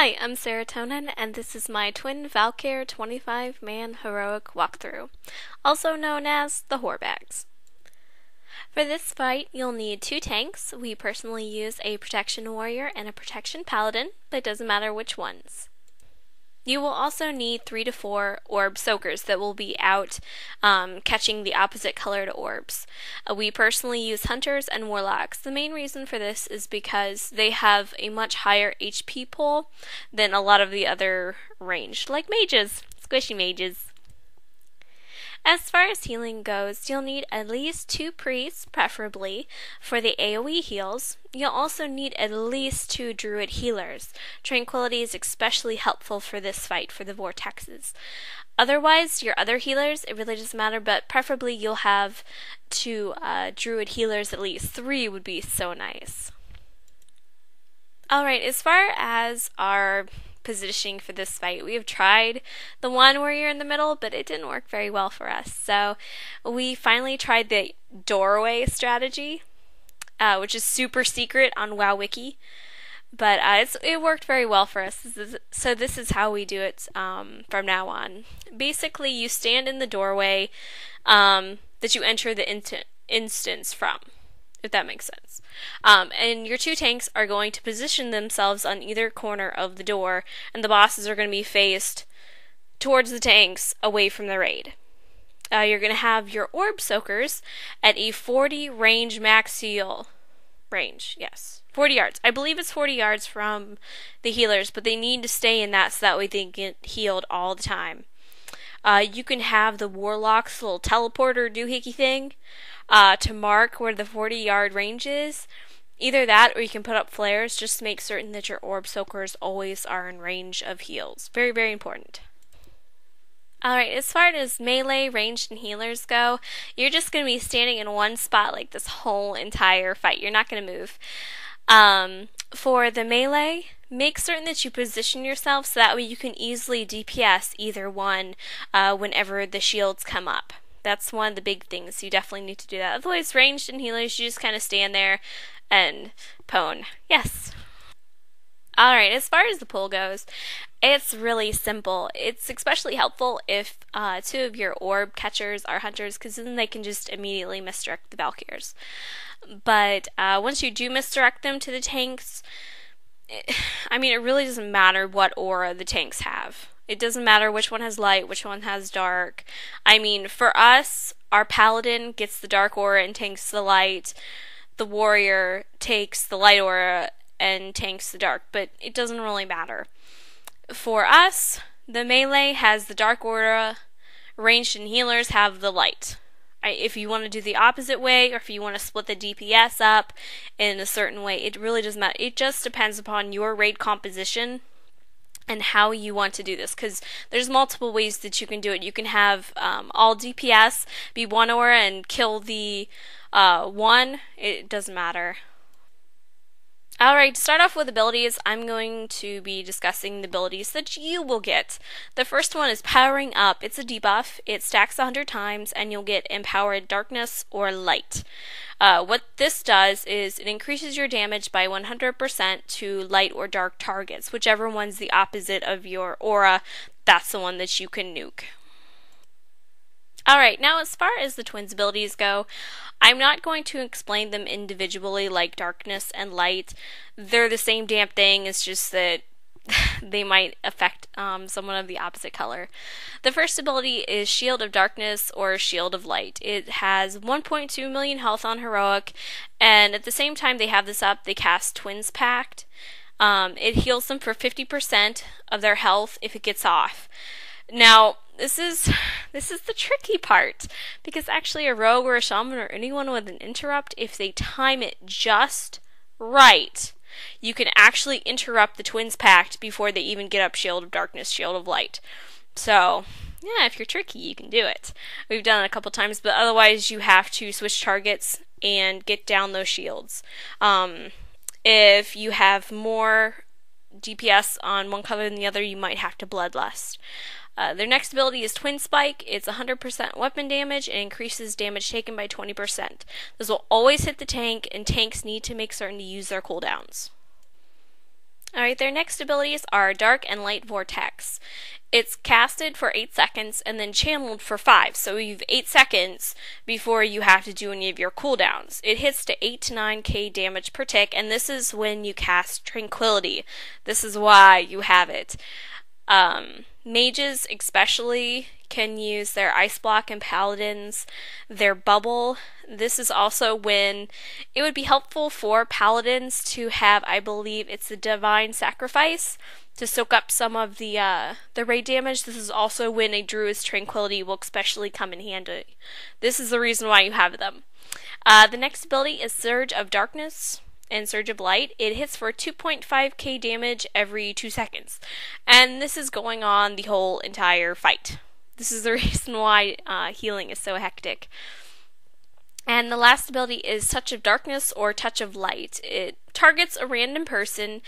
Hi, I'm Serotonin, and this is my twin Val'kyr 25-man heroic walkthrough, also known as the Whorebags. For this fight, you'll need 2 tanks. We personally use a protection warrior and a protection paladin, but it doesn't matter which ones. You will also need 3 to 4 orb soakers that will be out catching the opposite colored orbs. We personally use hunters and warlocks. The main reason for this is because they have a much higher HP pool than a lot of the other ranged, like mages, squishy mages. As far as healing goes, you'll need at least 2 priests, preferably, for the AoE heals. You'll also need at least 2 druid healers. Tranquility is especially helpful for this fight, for the vortexes. Otherwise, your other healers, it really doesn't matter, but preferably you'll have 2 druid healers at least. 3 would be so nice. Alright, as far as our positioning for this fight, we have tried the one where you're in the middle, but it didn't work very well for us. So we finally tried the doorway strategy, which is super secret on WoW Wiki, but it worked very well for us. So this is how we do it from now on. Basically, you stand in the doorway that you enter the instance from, if that makes sense. And your 2 tanks are going to position themselves on either corner of the door, and the bosses are going to be faced towards the tanks away from the raid. You're going to have your orb soakers at a 40 range max heal range. Yes, 40 yards. I believe it's 40 yards from the healers, but they need to stay in that so that way they get healed all the time. You can have the warlock's little teleporter doohickey thing to mark where the 40-yard range is. Either that or you can put up flares just to make certain that your orb soakers always are in range of heals. Very, very important. Alright, as far as melee, ranged, and healers go, you're just going to be standing in one spot like this whole entire fight. You're not going to move. For the melee, make certain that you position yourself so that way you can easily DPS either one whenever the shields come up. That's one of the big things. You definitely need to do that. Otherwise, ranged and healers, you just kind of stand there and pwn. Yes. Alright, as far as the pull goes, it's really simple. It's especially helpful if 2 of your orb catchers are hunters, because then they can just immediately misdirect the Val'kyrs. But once you do misdirect them to the tanks, it really doesn't matter what aura the tanks have. It doesn't matter which one has light, which one has dark. For us, our paladin gets the dark aura and tanks the light. The warrior takes the light aura and tanks the dark, but it doesn't really matter. For us, the melee has the dark aura, ranged and healers have the light. If you want to do the opposite way, or if you want to split the DPS up in a certain way, it really doesn't matter. It just depends upon your raid composition and how you want to do this, because there's multiple ways that you can do it. You can have all DPS be 1 aura and kill the 1. It doesn't matter. Alright, to start off with abilities, I'm going to be discussing the abilities that you will get. The first one is Powering Up. It's a debuff. It stacks 100 times, and you'll get Empowered Darkness or Light. What this does is it increases your damage by 100% to light or dark targets. Whichever one's the opposite of your aura, that's the one that you can nuke. Alright, now as far as the twins' abilities go, I'm not going to explain them individually like darkness and light. They're the same damn thing, it's just that they might affect someone of the opposite color. The first ability is Shield of Darkness or Shield of Light. It has 1.2 million health on heroic, and at the same time they have this up, they cast Twins Pact. It heals them for 50% of their health if it gets off. Now, this is the tricky part, because actually a rogue or a shaman or anyone with an interrupt, if they time it just right, you can actually interrupt the Twins Pact before they even get up Shield of Darkness, Shield of Light. So, yeah, if you're tricky, you can do it. We've done it a couple times, but otherwise you have to switch targets and get down those shields. If you have more DPS on one color than the other, you might have to Bloodlust. Their next ability is Twin Spike. It's 100% weapon damage and increases damage taken by 20%. This will always hit the tank, and tanks need to make certain to use their cooldowns. Alright, their next abilities are Dark and Light Vortex. It's casted for 8 seconds and then channeled for 5, so you've 8 seconds before you have to do any of your cooldowns. It hits to 8 to 9k damage per tick, and this is when you cast Tranquility. This is why you have it. Mages especially can use their Ice Block, and Paladins their Bubble. This is also when it would be helpful for Paladins to have, I believe it's the Divine Sacrifice, to soak up some of the raid damage. This is also when a Druid's Tranquility will especially come in handy. This is the reason why you have them. The next ability is Surge of Darkness and Surge of Light. It hits for 2.5k damage every 2 seconds. And this is going on the whole entire fight. This is the reason why healing is so hectic. And the last ability is Touch of Darkness or Touch of Light. It targets a random person,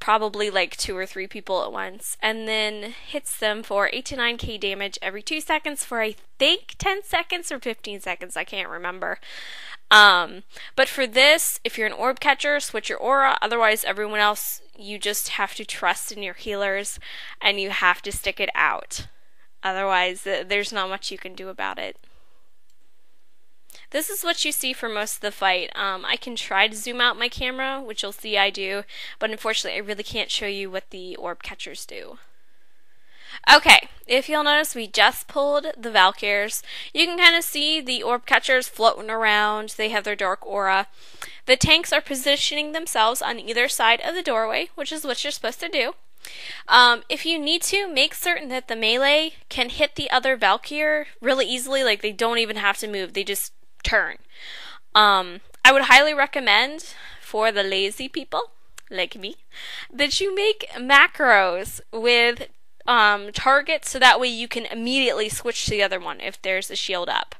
probably like 2 or 3 people at once, and then hits them for 8 to 9k damage every 2 seconds for I think 10 seconds or 15 seconds, I can't remember. But for this, if you're an orb catcher, switch your aura. Otherwise, everyone else, you just have to trust in your healers and you have to stick it out. Otherwise, there's not much you can do about it. This is what you see for most of the fight. I can try to zoom out my camera, which you'll see I do, but unfortunately I really can't show you what the orb catchers do. Okay, if you'll notice, we just pulled the Val'kyrs. You can kind of see the orb catchers floating around. They have their dark aura. The tanks are positioning themselves on either side of the doorway, which is what you're supposed to do. If you need to, make certain that the melee can hit the other Val'kyr really easily, like they don't even have to move, they just turn. I would highly recommend for the lazy people, like me, that you make macros with targets so that way you can immediately switch to the other one if there's a shield up.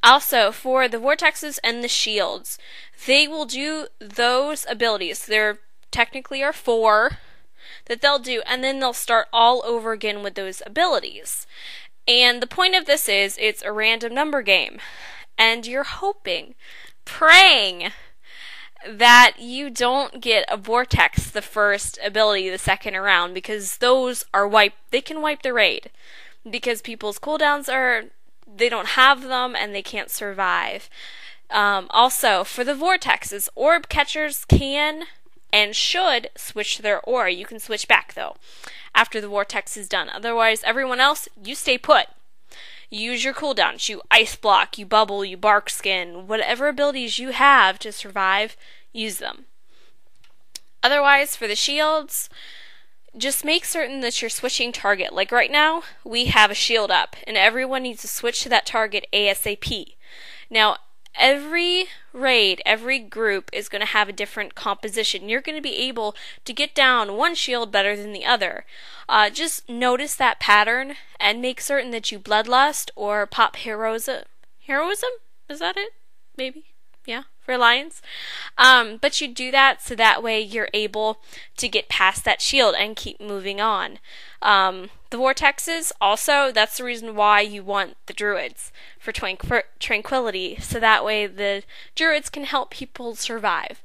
Also, for the vortexes and the shields, they will do those abilities. There technically are 4 that they'll do, and then they'll start all over again with those abilities. And the point of this is, it's a random number game, and you're hoping, praying, that you don't get a vortex the first ability the second around, because those are they can wipe the raid, because people's cooldowns they don't have them and they can't survive. Also, for the vortexes, orb catchers can and should switch to their aura. You can switch back though after the vortex is done. Otherwise, everyone else, you stay put. Use your cooldowns. You ice block, you bubble, you bark skin, whatever abilities you have to survive, use them. Otherwise, for the shields, just make certain that you're switching target. Like right now, we have a shield up, and everyone needs to switch to that target ASAP. Now, every raid, every group is going to have a different composition. You're going to be able to get down one shield better than the other. Just notice that pattern and make certain that you bloodlust or pop heroism. Heroism? Is that it? Maybe? Yeah, for Alliance. But you do that so that way you're able to get past that shield and keep moving on. The vortexes, also, that's the reason why you want the druids for tranquility, so that way the druids can help people survive.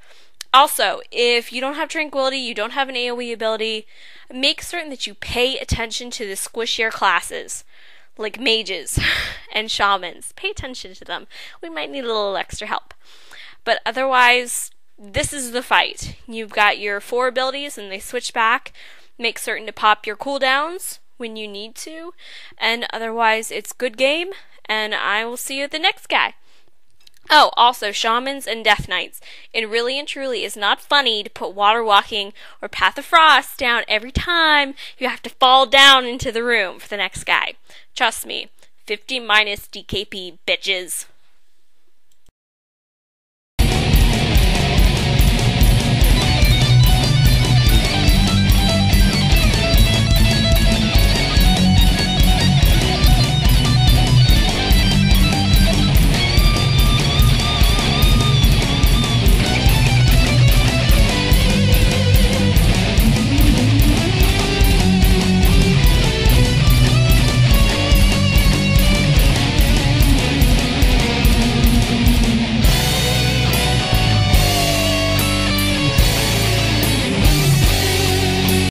Also, if you don't have tranquility, you don't have an AoE ability, make certain that you pay attention to the squishier classes, like mages and shamans. Pay attention to them. We might need a little extra help. But otherwise, this is the fight. You've got your 4 abilities and they switch back. Make certain to pop your cooldowns when you need to, and otherwise it's good game, and I will see you at the next guy. Oh, also, shamans and death knights. It really and truly is not funny to put water walking or path of frost down every time you have to fall down into the room for the next guy. Trust me, 50 minus DKP, bitches.